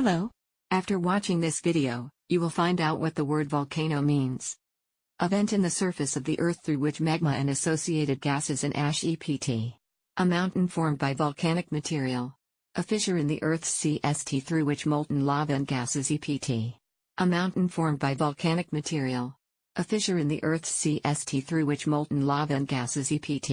Hello. After watching this video, you will find out what the word volcano means. A vent in the surface of the earth through which magma and associated gases and ash ept. A mountain formed by volcanic material. A fissure in the earth's CST through which molten lava and gases ept. A mountain formed by volcanic material. A fissure in the earth's CST through which molten lava and gases ept.